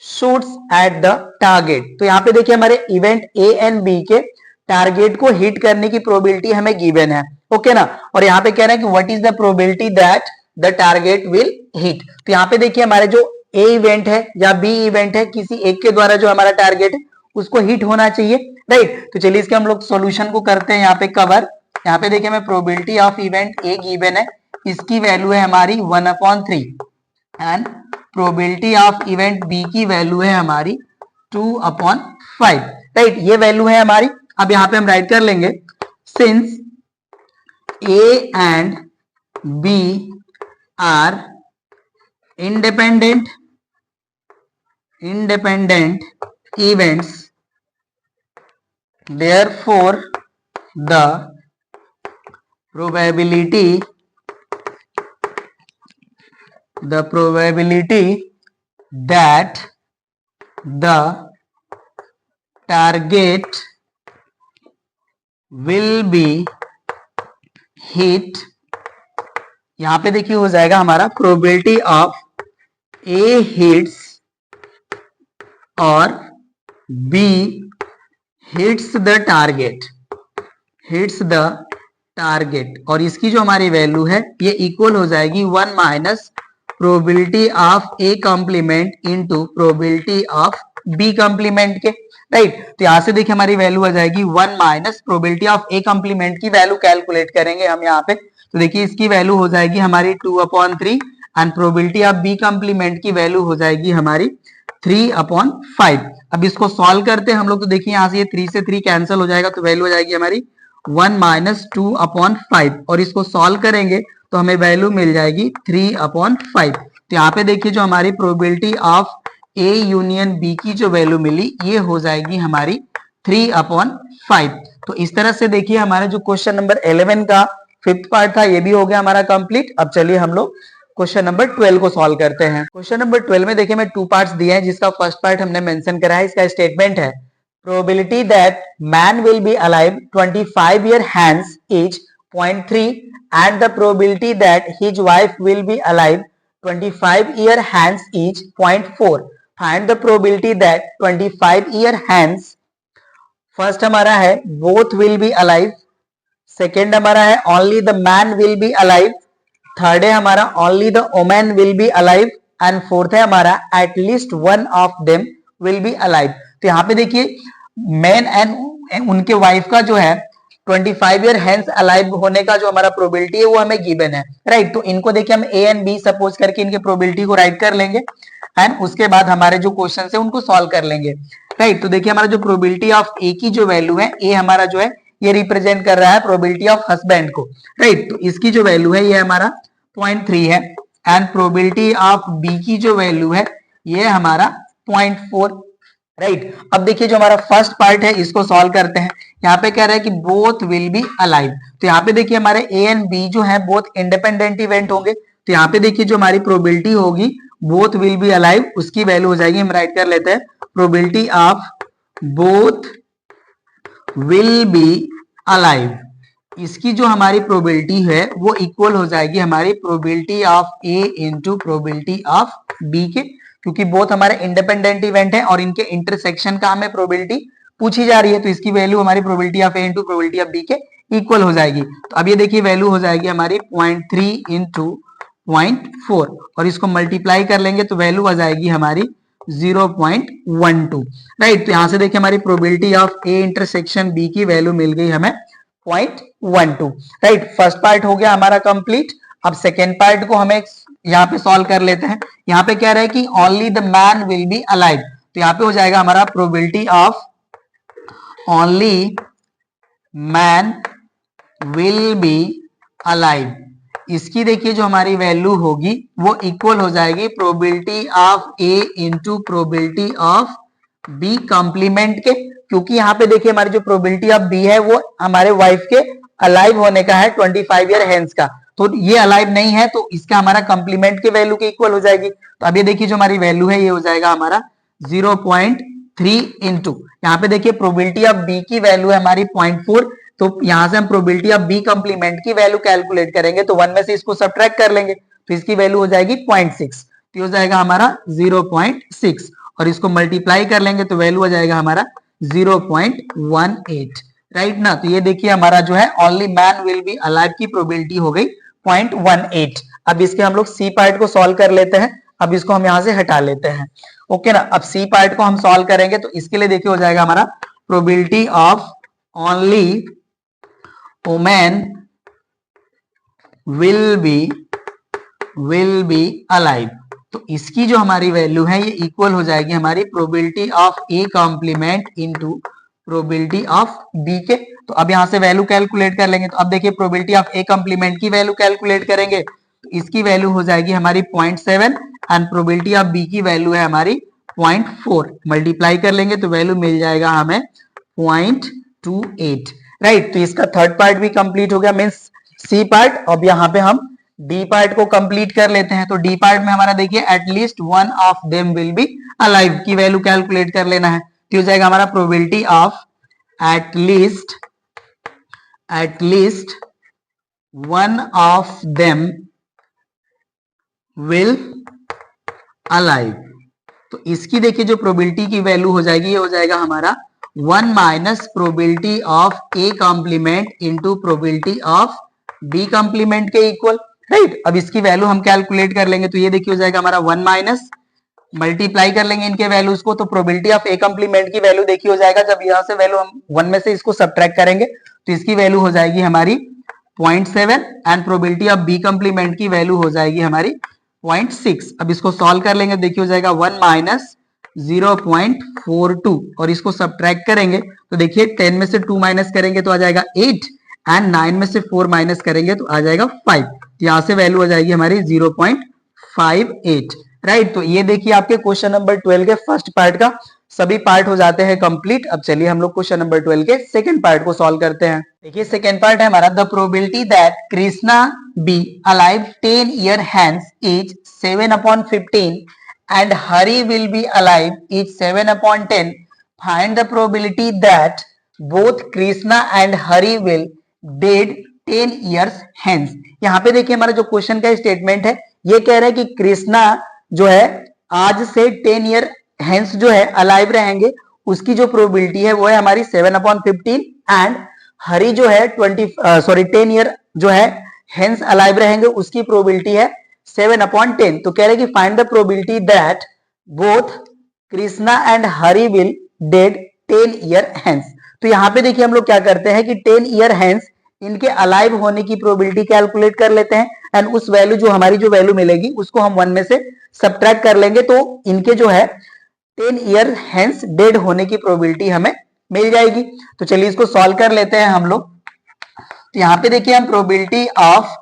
shoots at the target। तो यहाँ पे देखिए हमारे event A and B के target को hit करने की probability हमें गिवन है, ओके ना। और यहाँ पे कह रहे हैं कि what is the probability that the target will hit. तो यहाँ पे देखिए हमारे जो A इवेंट है या B इवेंट है किसी एक के द्वारा जो हमारा टारगेट है उसको हिट होना चाहिए, राइट। तो चलिए इसके हम लोग सोल्यूशन को करते हैं यहाँ पे कवर। यहाँ पे देखिए हमें probability of event A given है, इसकी वैल्यू है हमारी 1/3 and probability of event B की वैल्यू है हमारी 2/5, राइट। ये वैल्यू है हमारी। अब यहां पे हम राइट कर लेंगे, since A and B are independent events, therefore the probability that the target will be hit, यहां पे देखिए हो जाएगा हमारा प्रोबेबिलिटी ऑफ A hits और B hits the target, और इसकी जो हमारी वैल्यू है ये इक्वल हो जाएगी 1 minus probability of A complement into probability of B complement के, राइट। तो यहां से देखिए हमारी वैल्यू आ जाएगी 1 minus probability of A complement की वैल्यू कैलकुलेट करेंगे हम यहाँ पे, तो देखिए इसकी वैल्यू हो जाएगी हमारी 2/3 and probability of B complement की वैल्यू हो जाएगी हमारी 3/5। अब इसको सॉल्व करते हैं हम लोग, तो देखिए यहाँ से ये 3 से 3 कैंसिल हो जाएगा, तो वैल्यू हो जाएगी हमारी 1 माइनस 2/5, और इसको सॉल्व करेंगे तो हमें वैल्यू मिल जाएगी 3/5। तो यहाँ पे देखिए जो हमारी probability of A union B की जो वैल्यू मिली ये हो जाएगी हमारी 3/5। तो इस तरह से देखिए हमारा जो क्वेश्चन नंबर 11 का 5th पार्ट था ये भी हो गया हमारा कंप्लीट। अब चलिए हम लोग क्वेश्चन नंबर 12 को सॉल्व करते हैं। क्वेश्चन नंबर 12 में देखिए मैं 2 पार्ट्स दिए हैं, जिसका फर्स्ट पार्ट हमने मेंशन करा है। इसका स्टेटमेंट है probability that man will be alive 25 year hence as 0.3 and the probability that his wife will be alive 25 year hence as 0.4। Find the probability that 25 year hence, first हमारा है both will be alive, second हमारा है only the man will be alive, third है हमारा only the women will be alive and fourth है हमारा at least one of them will be alive. तो यहाँ पे देखिए मैन एंड उनके वाइफ का जो है 25 ईयर हेंस अलाइव होने का जो हमारा प्रोबेबिलिटी है वो हमें गिवन है, राइट। तो इनको देखिए हम ए एंड बी सपोज करके इनके प्रोबेबिलिटी को राइट कर लेंगे एंड उसके बाद हमारे जो क्वेश्चन है उनको सॉल्व कर लेंगे, राइट। तो देखिए हमारा जो प्रोबेबिलिटी ऑफ ए की जो वैल्यू है, ए हमारा जो है ये रिप्रेजेंट कर रहा है प्रोबेबिलिटी ऑफ हस्बैंड को, राइट। तो इसकी जो वैल्यू है ये हमारा 0.3 है एंड प्रोबेबिलिटी ऑफ बी की जो वैल्यू है ये हमारा 0.4, राइट। अब देखिए जो हमारा फर्स्ट पार्ट है इसको सॉल्व करते हैं। यहाँ पे कह रहा है कि बोथ विल बी अलाइव, तो यहाँ पे देखिए हमारे ए एंड बी जो है बोथ इंडिपेंडेंट इवेंट होंगे, तो यहाँ पे देखिए जो हमारी प्रोबेबिलिटी होगी बोथ विल बी अलाइव उसकी वैल्यू हो जाएगी, हम राइट कर लेते हैं probability of both will be alive, इसकी जो हमारी प्रोबेबिलिटी है वो इक्वल हो जाएगी हमारी probability of A into probability of B के, क्योंकि बोथ हमारे इंडिपेंडेंट इवेंट है और इनके इंटरसेक्शन का हमें प्रोबेबिलिटी पूछी जा रही है, तो इसकी वैल्यू हमारी probability of A into probability of B के इक्वल हो जाएगी। तो अब ये देखिए वैल्यू हो जाएगी हमारी 0.3 इंटू 0.4 और इसको मल्टीप्लाई कर लेंगे तो वैल्यू आ जाएगी हमारी 0.12, राइट। तो यहां से देखिए हमारी probability of A intersection B की वैल्यू मिल गई हमें 0.12, राइट। फर्स्ट पार्ट हो गया हमारा कंप्लीट। अब सेकेंड पार्ट को हमें यहाँ पे सॉल्व कर लेते हैं। यहाँ पे कह रहा है कि only the man will be alive, तो यहाँ पे हो जाएगा हमारा probability of only man will be alive, इसकी देखिए जो हमारी वैल्यू होगी वो इक्वल हो जाएगी probability of A into probability of B complement के, क्योंकि यहाँ पे देखिए हमारी जो प्रोबेबिलिटी ऑफ बी है वो हमारे वाइफ के अलाइव होने का है 25 ईयर हेंस का, तो ये अलाइव नहीं है तो इसका हमारा कंप्लीमेंट के वैल्यू के इक्वल हो जाएगी। तो अब ये देखिए जो हमारी वैल्यू है ये हो जाएगा हमारा 0.3 इंटू, यहाँ पे देखिए प्रोबेबिलिटी ऑफ बी की वैल्यू है हमारी 0.4, तो यहां से हम प्रोबेबिलिटी ऑफ बी कॉम्प्लीमेंट की वैल्यू कैलकुलेट करेंगे तो 1 में से इसको सब्ट्रैक्ट कर लेंगे तो इसकी वैल्यू हो जाएगी 0.6, तो हो जाएगा हमारा 0.6 और इसको मल्टीप्लाई कर लेंगे तो वैल्यू आ जाएगा हमारा 0.18, राइट ना। तो ये देखिए हमारा जो है only man will be alive की प्रोबेबिलिटी हो गई 0.18। अब इसके हम लोग सी पार्ट को सॉल्व कर लेते हैं। अब इसको हम यहां से हटा लेते हैं, ओके ना। अब सी पार्ट को हम सॉल्व करेंगे तो इसके लिए देखिए हो जाएगा हमारा probability of only women will be alive. तो इसकी जो हमारी वैल्यू है ये इक्वल हो जाएगी हमारी probability of A complement into probability of B के। तो अब यहां से वैल्यू कैलकुलेट कर लेंगे। तो अब देखिए प्रोबेबिलिटी ऑफ ए कॉम्प्लीमेंट की वैल्यू कैलकुलेट करेंगे तो इसकी वैल्यू हो जाएगी हमारी 0.7 एंड प्रोबेबिलिटी ऑफ बी की वैल्यू है हमारी 0.4। मल्टीप्लाई कर लेंगे तो वैल्यू मिल जाएगा हमें 0.28। राइट, तो इसका थर्ड पार्ट भी कंप्लीट हो गया, मीन्स सी पार्ट। अब यहाँ पे हम डी पार्ट को कंप्लीट कर लेते हैं। तो डी पार्ट में हमारा देखिए at least one of them will be alive की वैल्यू कैलकुलेट कर लेना है। तो हो जाएगा हमारा probability of at least one of them will alive. तो इसकी देखिए जो प्रोबेबिलिटी की वैल्यू हो जाएगी ये हो जाएगा हमारा 1 minus probability of A complement into probability of B complement के इक्वल। राइट, अब इसकी वैल्यू हम कैलकुलेट कर लेंगे तो ये देखिए हो जाएगा हमारा 1 माइनस, मल्टीप्लाई कर लेंगे इनके वैल्यूज को। तो प्रोबेबिलिटी ऑफ ए कॉम्प्लीमेंट की वैल्यू देखिए हो जाएगा, जब यहां से वैल्यू हम 1 में से इसको सब्ट्रैक्ट करेंगे तो इसकी वैल्यू हो जाएगी हमारी 0.7 and probability of B complement की वैल्यू हो जाएगी हमारी 0.6। अब इसको सॉल्व कर लेंगे, देखिए हो जाएगा 1 माइनस 0.42 और इसको सब्ट्रैक्ट करेंगे तो देखिए 10 में से 2 माइनस करेंगे तो आ जाएगा 8 एंड 9 में से 4 माइनस करेंगे तो आ जाएगा 5। यहां से वैल्यू आ जाएगी हमारी 0.58। राइट, तो ये देखिए आपके क्वेश्चन नंबर 12 के फर्स्ट पार्ट का सभी पार्ट हो जाते हैं कंप्लीट। अब चलिए हम लोग क्वेश्चन नंबर 12 के सेकंड पार्ट को सॉल्व करते हैं। देखिए सेकंड पार्ट है हमारा, the probability that Krishna be alive 10 year hence is 7/15 and Hari will be alive is 7/10. Find the probability that both Krishna and Hari will dead 10 years hence. यहाँ पे देखिए हमारा जो क्वेश्चन का स्टेटमेंट है ये कह रहा है कि कृष्णा जो है आज से 10 ईयर हेंस जो है अलाइव रहेंगे, उसकी जो प्रोबेबिलिटी है वो है हमारी 7/15 एंड हरि जो है 10 ईयर जो है हेंस अलाइव रहेंगे उसकी प्रोबेबिलिटी है 7/10। तो कह रहे कि find the probability that both Krishna and Hari will dead 10 year hence. तो यहाँ पे देखिए हम लोग क्या करते हैं कि 10 ईयर हेंस इनके अलाइव होने की प्रोबेबिलिटी कैलकुलेट कर लेते हैं एंड उस वैल्यू जो हमारी जो वैल्यू मिलेगी उसको हम 1 में से सब्ट्रैक्ट कर लेंगे तो इनके जो है 10 ईयर हेंस डेड होने की प्रोबेबिलिटी हमें मिल जाएगी। तो चलिए इसको सॉल्व कर लेते हैं हम लोग। तो यहाँ पे देखिए हम probability of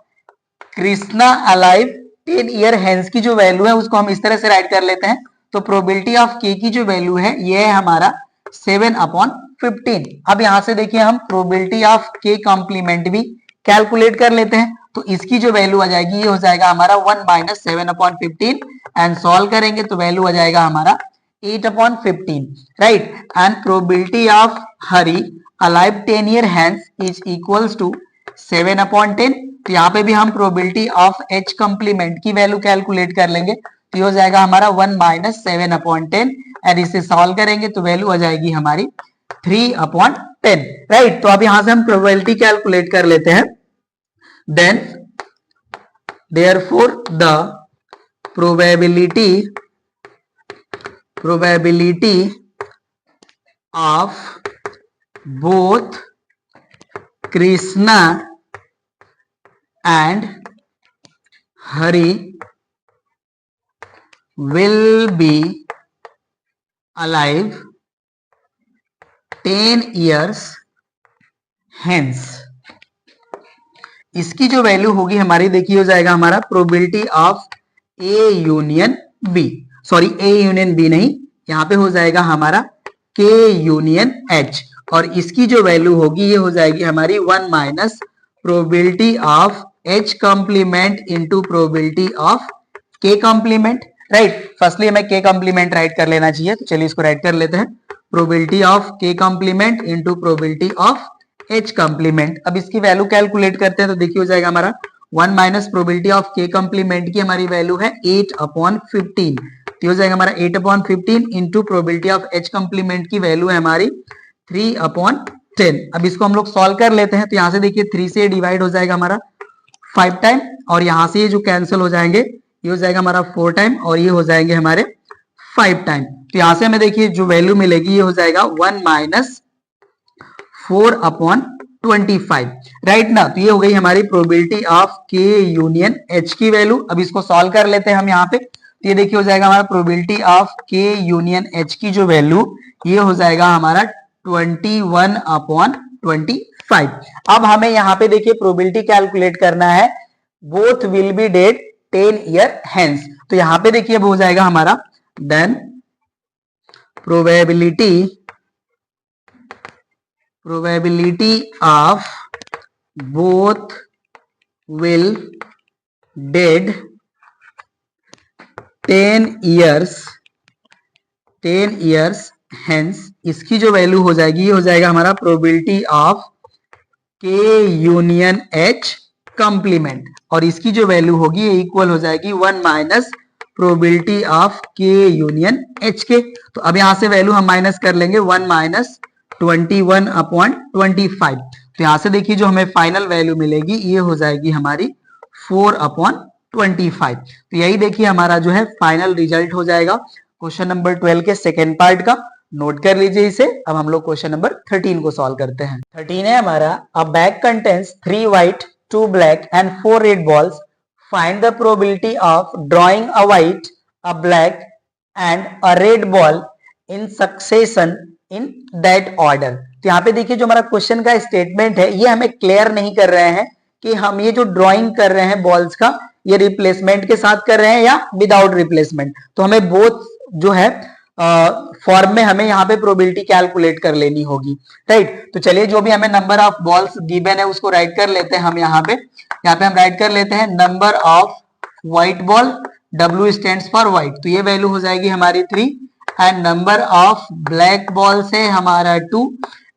Krishna alive 10 year hence की जो वैल्यू है उसको हम इस तरह से राइट कर लेते हैं। तो प्रोबेबिलिटी ऑफ के की जो वैल्यू है ये है हमारा 7/15। अब यहां से देखिए हम प्रोबेबिलिटी ऑफ के कॉम्प्लीमेंट भी कैलकुलेट कर लेते हैं। तो इसकी जो वैल्यू आ जाएगी ये हो जाएगा हमारा 1 माइनस 7/15 एंड सॉल्व करेंगे तो वैल्यू आ जाएगा हमारा 8/15। Right, and probability of Hari alive 10 year hence is equals to 7/10। तो यहाँ पे भी हम प्रोबेबिलिटी ऑफ एच कॉम्प्लीमेंट की वैल्यू कैलकुलेट कर लेंगे तो ये हो जाएगा हमारा 1 माइनस 7/10 एंड इसे सॉल्व करेंगे तो वैल्यू आ जाएगी हमारी 3/10। राइट, तो अब यहां से हम प्रोबेबिलिटी कैलकुलेट कर लेते हैं। Then therefore the probability of both Krishna and Hari will be alive 10 years hence। इसकी जो वैल्यू होगी हमारी देखिए हो जाएगा हमारा probability of A union B, sorry A union B नहीं, यहाँ पे हो जाएगा हमारा के यूनियन एच और इसकी जो वैल्यू होगी ये हो जाएगी हमारी 1 minus probability of H complement into probability of K complement. Right, firstly हमें के कॉम्प्लीमेंट राइट कर लेना चाहिए तो चलिए इसको राइट कर लेते हैं। Probability of K complement into probability of H complement. अब इसकी वैल्यू कैलकुलेट करते हैं तो देखिए हो जाएगा हमारा 1 minus probability of K complement की हमारी वैल्यू है 8/15। तो हो जाएगा हमारा 8/15 into probability of H complement की वैल्यू है हमारी 3/10। अब इसको हम लोग सॉल्व कर लेते हैं। तो यहाँ से देखिए 3 से डिवाइड हो जाएगा हमारा 5 टाइम और यहां से ये जो कैंसिल हो जाएंगे ये हो जाएगा हमारा 4 टाइम और ये हो जाएंगे हमारे 5 टाइम। तो यहां से हमें देखिए जो वैल्यू मिलेगी ये हो जाएगा 1 माइनस 4/10। 25, राइट ना। तो ये हो गई हमारी प्रोबेबिलिटी ऑफ के यूनियन एच की वैल्यू। अब इसको सॉल्व कर लेते हैं हम यहाँ पे। तो ये देखिए हो जाएगा हमारा प्रोबेबिलिटी ऑफ के यूनियन एच की जो वैल्यू, ये हो जाएगा हमारा 21/25। अब हमें यहाँ पे देखिए प्रोबेबिलिटी कैलकुलेट करना है, both will B dead 10 year hence. तो यहाँ पे देखिए अब हो जाएगा हमारा then probability of both will dead 10 years hence। इसकी जो वैल्यू हो जाएगी, ये हो जाएगा हमारा प्रोबेबिलिटी ऑफ के यूनियन एच कंप्लीमेंट, और इसकी जो वैल्यू होगी ये इक्वल हो जाएगी 1 माइनस प्रोबेबिलिटी ऑफ के यूनियन एच के। तो अब यहां से वैल्यू हम माइनस कर लेंगे 1 माइनस 21/25। तो यहां से देखिए जो हमें फाइनल वैल्यू मिलेगी ये हो जाएगी हमारी 4/25। तो यही देखिए हमारा जो है फाइनल रिजल्ट हो जाएगा क्वेश्चन नंबर 12 के सेकेंड पार्ट का। नोट कर लीजिए इसे। अब हम लोग क्वेश्चन नंबर 13 को सॉल्व करते हैं। 13 है हमारा, अ bag contains 3 white 2 black and 4 red balls. Find the probability of drawing a white, a black and a red ball in succession in that order। तो यहाँ पे देखिए जो हमारा क्वेश्चन का स्टेटमेंट है, ये हमें क्लियर नहीं कर रहे हैं कि हम ये जो ड्राइंग कर रहे हैं बॉल्स का, ये रिप्लेसमेंट के साथ कर रहे हैं या विदाउट रिप्लेसमेंट। तो हमें बोथ जो है फॉर्म में हमें यहाँ पे प्रोबेबिलिटी कैलकुलेट कर लेनी होगी, राइट। तो चलिए जो भी हमें नंबर ऑफ बॉल्स गिवन है उसको राइट कर लेते हैं हम यहाँ पे हम राइट कर लेते हैं number of white ball, W stands for white, तो ये वैल्यू हो जाएगी हमारी 3, and number of black ball है हमारा 2,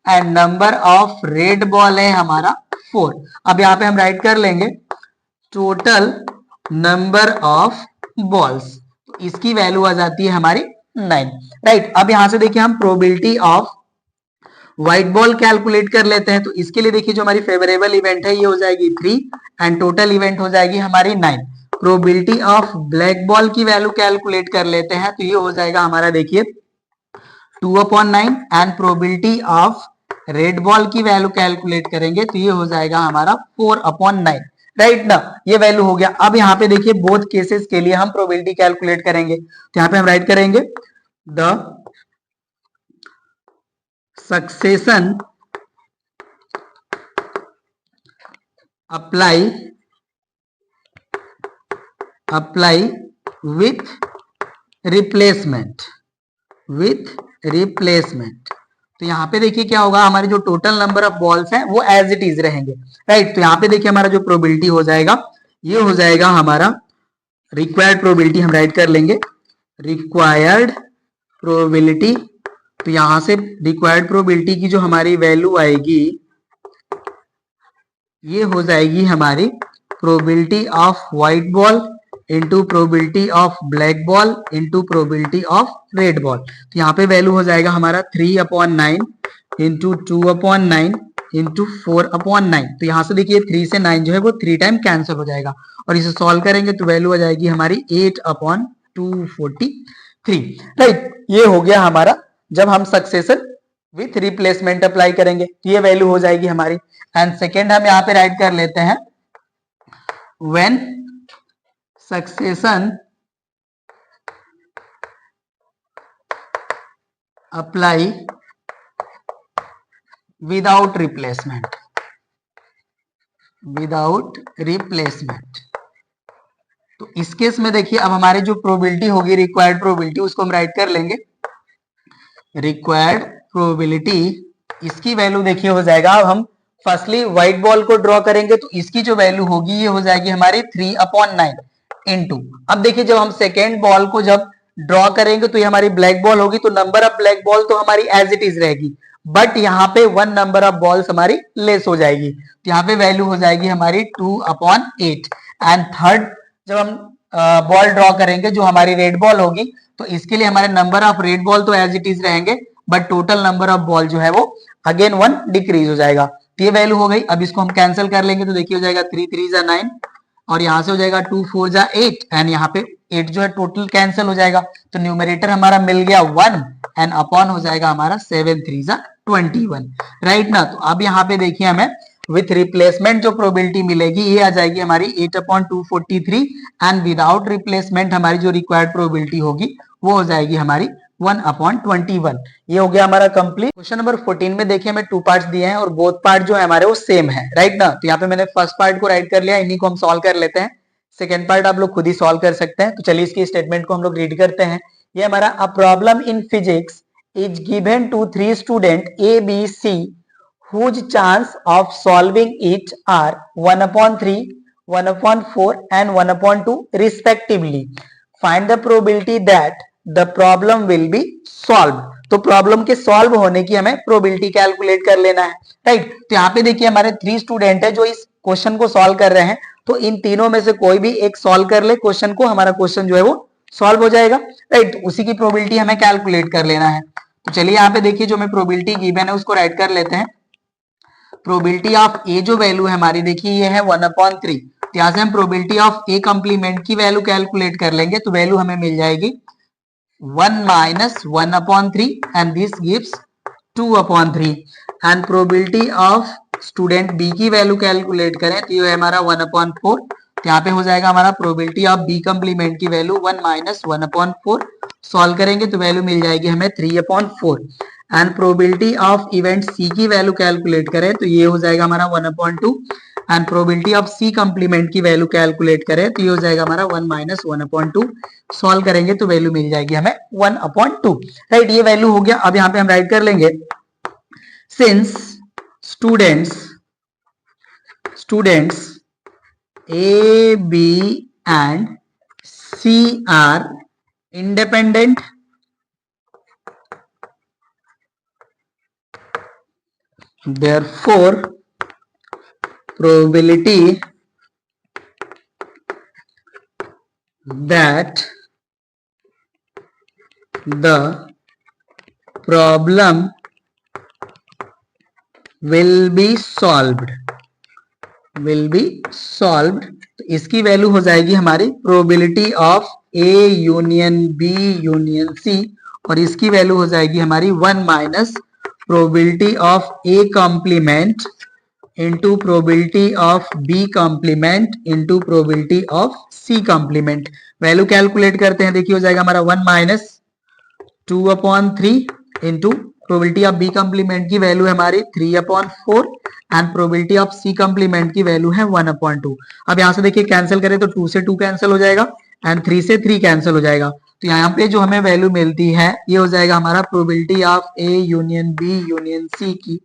and number of red ball है हमारा 4। अब यहाँ पे हम राइट कर लेंगे टोटल नंबर ऑफ बॉल्स, तो इसकी वैल्यू आ जाती है हमारी 9, राइट। अब यहां से देखिए हम probability of white ball calculate कर लेते हैं। तो इसके लिए देखिए जो हमारी फेवरेबल इवेंट है ये हो जाएगी 3, एंड टोटल इवेंट हो जाएगी हमारी 9। प्रोबेबिलिटी ऑफ ब्लैक बॉल की वैल्यू कैलकुलेट कर लेते हैं, तो ये हो जाएगा हमारा देखिए 2/9, and probability of red ball की वैल्यू कैलकुलेट करेंगे तो ये हो जाएगा हमारा 4/9, राइट ना। ये वैल्यू हो गया। अब यहाँ पे देखिए बोथ केसेस के लिए हम प्रोबेबिलिटी कैलकुलेट करेंगे। तो यहाँ पे हम राइट करेंगे the succession apply with replacement. तो यहाँ पे देखिए क्या होगा, हमारे जो टोटल नंबर ऑफ बॉल्स हैं वो एज इट इज रहेंगे, राइट। तो यहाँ पे देखिए हमारा जो प्रोबेबिलिटी हो जाएगा ये हो जाएगा हमारा रिक्वायर्ड प्रोबेबिलिटी, हम राइट कर लेंगे रिक्वायर्ड प्रोबेबिलिटी। तो यहां से रिक्वायर्ड प्रोबेबिलिटी की जो हमारी वैल्यू आएगी ये हो जाएगी हमारी probability of white ball into probability of black ball into probability of red ball. तो यहाँ पे वैल्यू हो जाएगा हमारा 3/9 इंटू 2/9 इंटू 4/9। तो यहाँ से देखिए 3 से 9 जो है वो 3 टाइम कैंसिल हो जाएगा, और इसे सॉल्व करेंगे तो वैल्यू आ जाएगी हमारी 8/243, राइट। ये हो गया हमारा जब हम सक्सेशन विथ रिप्लेसमेंट अप्लाई करेंगे तो ये वैल्यू हो जाएगी हमारी। एंड सेकेंड हम यहाँ पे राइट कर लेते हैं when succession apply without replacement. तो इस केस में देखिए अब हमारे जो प्रोबेबिलिटी होगी रिक्वायर्ड प्रोबेबिलिटी, उसको हम राइट कर लेंगे रिक्वायर्ड प्रोबेबिलिटी। इसकी वैल्यू देखिए हो जाएगा, अब हम फर्स्टली व्हाइट बॉल को ड्रॉ करेंगे तो इसकी जो वैल्यू होगी ये हो जाएगी हमारी 3/9 इंटू, अब देखिए जब हम सेकेंड बॉल को जब ड्रॉ करेंगे तो ये हमारी ब्लैक बॉल होगी, तो नंबर ऑफ ब्लैक बॉल तो हमारी एज इट इज रहेगी, बट यहाँ पे 1 नंबर ऑफ बॉल्स हमारी लेस हो जाएगी। तो यहाँ पे वैल्यू हो जाएगी हमारी 2/8। एंड थर्ड जब हम बॉल ड्रॉ करेंगे जो हमारी रेड बॉल होगी, तो इसके लिए हमारे नंबर ऑफ रेड बॉल तो एज इट इज रहेंगे, but total number of ball जो है वो अगेन 1 डिक्रीज हो जाएगा। तो ये वैल्यू हो गई। अब इसको हम कैंसिल कर लेंगे तो देखिए हो जाएगा 3 3 = 9, और यहाँ से हो जाएगा 2 4 = 8, एंड यहाँ पे 8 जो है टोटल कैंसिल हो जाएगा। तो न्यूमरेटर हमारा मिल गया 1 एंड अपॉन हो जाएगा हमारा 7 3 21, राइट ना। तो अब यहाँ पे देखिए हमें विथ रिप्लेसमेंट जो प्रोबेबिलिटी मिलेगी ये आ जाएगी हमारी 8/243 एंड विदाउट रिप्लेसमेंट हमारी जो रिक्वायर्ड प्रोबेबिलिटी होगी वो हो जाएगी हमारी 1/21। ये हो गया हमारा कंप्लीट। क्वेश्चन नंबर 14 में देखिए हमें 2 पार्ट्स दिए हैं और बोथ पार्ट जो है हमारे वो सेम है, राइट ना। तो यहाँ पे मैंने फर्स्ट पार्ट को राइट कर लिया, इन्हीं को हम सॉल्व कर लेते हैं। सेकेंड पार्ट आप लोग खुद ही सॉल्व कर सकते हैं। तो चलिए इसकी स्टेटमेंट को हम लोग रीड करते हैं। ये हमारा a problem in physics is given to 3 student A B C whose chance of solving it are 1/3, 1/4 and 1/2 respectively. Find the probability that the problem will be solved. तो प्रॉब्लम के solve होने की हमें probability calculate कर लेना है, right. तो यहाँ पे देखिए हमारे 3 स्टूडेंट है जो इस क्वेश्चन को सॉल्व कर रहे हैं। तो इन तीनों में से कोई भी एक सॉल्व कर ले क्वेश्चन को, हमारा क्वेश्चन जो है वो सॉल्व हो जाएगा, राइट। तो उसी की प्रोबेबिलिटी हमें कैलकुलेट कर लेना है। तो चलिए यहाँ पे देखिए जो हमें प्रोबेबिलिटी गिवन है उसको राइट कर लेते हैं। प्रोबेबिलिटी ऑफ ए जो वैल्यू है हमारी देखिए ये है 1/3। तो यहाँ से हम प्रोबेबिलिटी ऑफ ए कॉम्प्लीमेंट की वैल्यू कैलकुलेट कर लेंगे। तो वैल्यू हमें मिल जाएगी 1 - 1/3 and this gives 2/3 and probability of student B की वैल्यू कैलकुलेट करें तो ये है हमारा 1/4। तो यहाँ पे हो जाएगा हमारा प्रोबेबिलिटी ऑफ बी कॉम्प्लीमेंट की वैल्यू 1 - 1/4। सॉल्व करेंगे तो वैल्यू मिल जाएगी हमें 3/4 एंड प्रोबेबिलिटी ऑफ इवेंट सी की वैल्यू कैलकुलेट करें तो ये हो जाएगा हमारा 1/2 and probability of C complement की वैल्यू कैलकुलेट करें तो ये हो जाएगा हमारा 1 - 1/2। सॉल्व करेंगे तो वैल्यू मिल जाएगी हमें 1/2, राइट। ये वैल्यू हो गया। अब यहाँ पे हम राइट कर लेंगे since students A, B and C are independent, therefore probability that the problem will be solved तो इसकी वैल्यू हो जाएगी हमारी probability of A union B union C और इसकी वैल्यू हो जाएगी हमारी 1 minus probability of A complement into probability of B complement into probability of C complement. Value calculate करते हैं, देखिए हो जाएगा हमारा 1 - 2/3 into probability of B complement की वैल्यू है हमारी 3/4 and probability of C complement की वैल्यू है 1/2। अब यहाँ से देखिए कैंसिल करें तो 2 से 2 कैंसिल हो जाएगा एंड 3 से 3 कैंसिल हो जाएगा। तो यहाँ पे जो हमें वैल्यू मिलती है ये हो जाएगा हमारा probability of A union B union C की,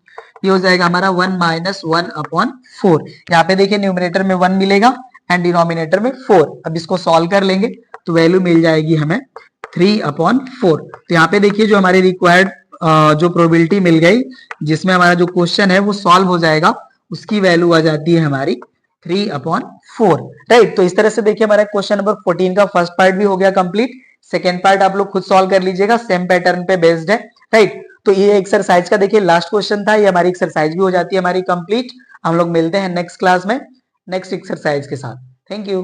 ये हो जाएगा हमारा 1 - 1/4। यहाँ पे देखिए न्यूमरेटर में 1 मिलेगा एंड डिनोमिनेटर में 4। अब इसको सॉल्व कर लेंगे तो वैल्यू मिल जाएगी हमें 3/4। तो यहाँ पे देखिए जो हमारी रिक्वायर्ड जो प्रोबेबिलिटी मिल गई जिसमें हमारा जो क्वेश्चन है वो सॉल्व हो जाएगा, उसकी वैल्यू आ जाती है हमारी 3/4, राइट। तो इस तरह से देखिए हमारा क्वेश्चन नंबर 14 का फर्स्ट पार्ट भी हो गया कंप्लीट। सेकेंड पार्ट आप लोग खुद सॉल्व कर लीजिएगा, सेम पैटर्न पे बेस्ड है, राइट। तो ये एक्सरसाइज का देखिए लास्ट क्वेश्चन था, ये हमारी एक्सरसाइज भी हो जाती है हमारी कंप्लीट। हम लोग मिलते हैं नेक्स्ट क्लास में नेक्स्ट एक्सरसाइज के साथ। Thank you.